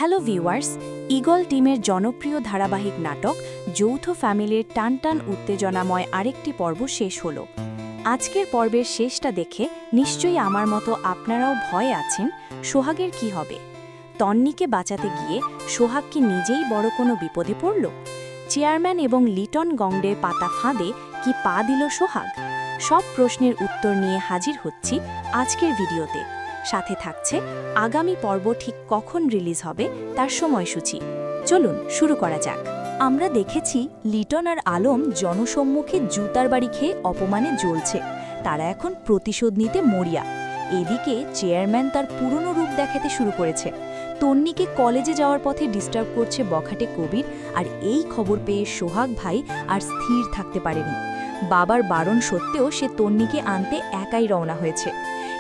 Hello viewers, eagle টিমের জনপ্রিয় ধারাবাহিক নাটক যৌথ ফ্যামিলির টানটান উত্তেজনাময় আরেকটি পর্ব শেষ হলো। আজকের পর্বের শেষটা দেখে নিশ্চয়ই আমার মতো আপনারাও ভয়ে আছেন সোহাগের কি হবে। তন্নিকে বাঁচাতে গিয়ে সোহাগ কি নিজেই বড় কোনো বিপদে পড়ল? চেয়ারম্যান এবং লিটন গংডের পাতা ফাঁদে কি পা দিল সোহাগ? সব প্রশ্নের উত্তর নিয়ে হাজির হচ্ছি আজকের ভিডিওতে। সাথে থাকছে আগামী পর্ব ঠিক কখন রিলিজ হবে তার সময়সূচি। চলুন শুরু করা যাক। আমরা দেখেছি লিটন আর আলম জনসম্মুখে জুতার বাড়ি খেয়ে অপমানে জ্বলছে। তারা এখন প্রতিশোধ নিতে মরিয়া। এদিকে চেয়ারম্যান তার পুরনো রূপ দেখাতে শুরু করেছে। তন্নিকে কলেজে যাওয়ার পথে ডিস্টার্ব করছে বখাটে কবির, আর এই খবর পেয়ে সোহাগ ভাই আর স্থির থাকতে পারেনি। বাবার বারণ সত্ত্বেও সে তন্নিকে আনতে একাই রওনা হয়েছে।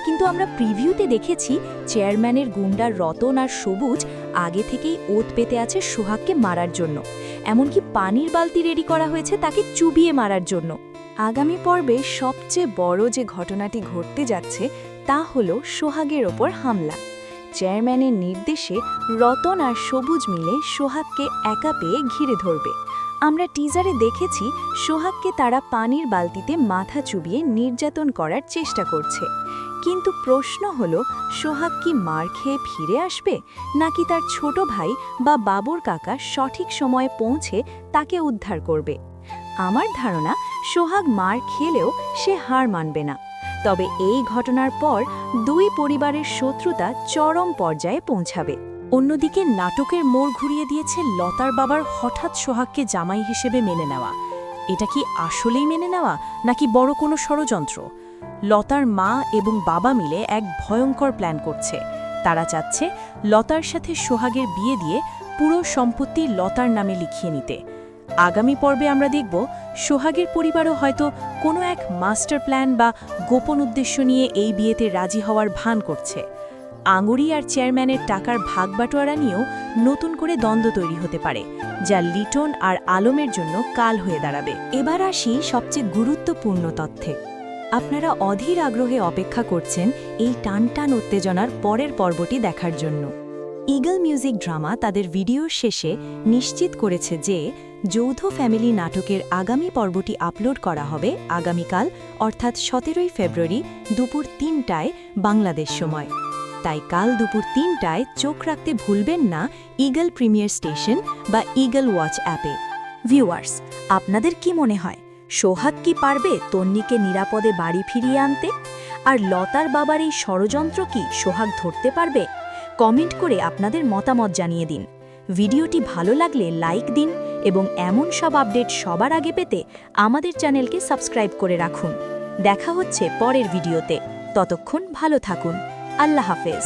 কিন্তু আমরা প্রিভিউতে দেখেছি চেয়ারম্যানের গুন্ডার রতন আর সবুজ আগে থেকেই ওত পেতে আছে সোহাগকে মারার জন্য। এমনকি পানির বালতি রেডি করা হয়েছে তাকে চুবিয়ে মারার জন্য। আগামী পর্বে সবচেয়ে বড় যে ঘটনাটি ঘটতে যাচ্ছে তা হলো সোহাগের ওপর হামলা। চেয়ারম্যানের নির্দেশে রতন আর সবুজ মিলে সোহাগকে একা পেয়ে ঘিরে ধরবে। আমরা টিজারে দেখেছি সোহাগকে তারা পানির বালতিতে মাথা চুবিয়ে নির্যাতন করার চেষ্টা করছে। কিন্তু প্রশ্ন হল, সোহাগ কি মার খেয়ে ফিরে আসবে, নাকি তার ছোট ভাই বা বাবুর কাকা সঠিক সময়ে পৌঁছে তাকে উদ্ধার করবে? আমার ধারণা সোহাগ মার খেলেও সে হার মানবে না। তবে এই ঘটনার পর দুই পরিবারের শত্রুতা চরম পর্যায়ে পৌঁছাবে। অন্যদিকে নাটকের মোড় ঘুরিয়ে দিয়েছে লতার বাবার হঠাৎ সোহাগকে জামাই হিসেবে মেনে নেওয়া। এটা কি আসলেই মেনে নেওয়া, নাকি বড় কোনো ষড়যন্ত্র? লতার মা এবং বাবা মিলে এক ভয়ঙ্কর প্ল্যান করছে। তারা চাচ্ছে লতার সাথে সোহাগের বিয়ে দিয়ে পুরো সম্পত্তি লতার নামে লিখিয়ে নিতে। আগামী পর্বে আমরা দেখব সোহাগের পরিবারও হয়তো কোনো এক মাস্টার প্ল্যান বা গোপন উদ্দেশ্য নিয়ে এই বিয়েতে রাজি হওয়ার ভান করছে। আঙুরি আর চেয়ারম্যানের টাকার ভাগবাটোয়ারা নিয়েও নতুন করে দ্বন্দ্ব তৈরি হতে পারে, যা লিটন আর আলমের জন্য কাল হয়ে দাঁড়াবে। এবার আসি সবচেয়ে গুরুত্বপূর্ণ তথ্যে। আপনারা অধীর আগ্রহে অপেক্ষা করছেন এই টানটান উত্তেজনার পরের পর্বটি দেখার জন্য। ঈগল মিউজিক ড্রামা তাদের ভিডিওর শেষে নিশ্চিত করেছে যে যৌথ ফ্যামিলি নাটকের আগামী পর্বটি আপলোড করা হবে আগামীকাল, অর্থাৎ 17 ফেব্রুয়ারি দুপুর 3টায় বাংলাদেশ সময়। তাই কাল দুপুর 3টায় চোখ রাখতে ভুলবেন না ঈগল প্রিমিয়ার স্টেশন বা ঈগল ওয়াচ অ্যাপে। ভিউয়ার্স, আপনাদের কি মনে হয় সোহাগ কি পারবে তন্নিকে নিরাপদে বাড়ি ফিরিয়ে আনতে? আর লতার বাবার এই ষড়যন্ত্র কি সোহাগ ধরতে পারবে? কমেন্ট করে আপনাদের মতামত জানিয়ে দিন। ভিডিওটি ভালো লাগলে লাইক দিন এবং এমন সব আপডেট সবার আগে পেতে আমাদের চ্যানেলকে সাবস্ক্রাইব করে রাখুন। দেখা হচ্ছে পরের ভিডিওতে। ততক্ষণ ভালো থাকুন। আল্লাহ হাফেজ।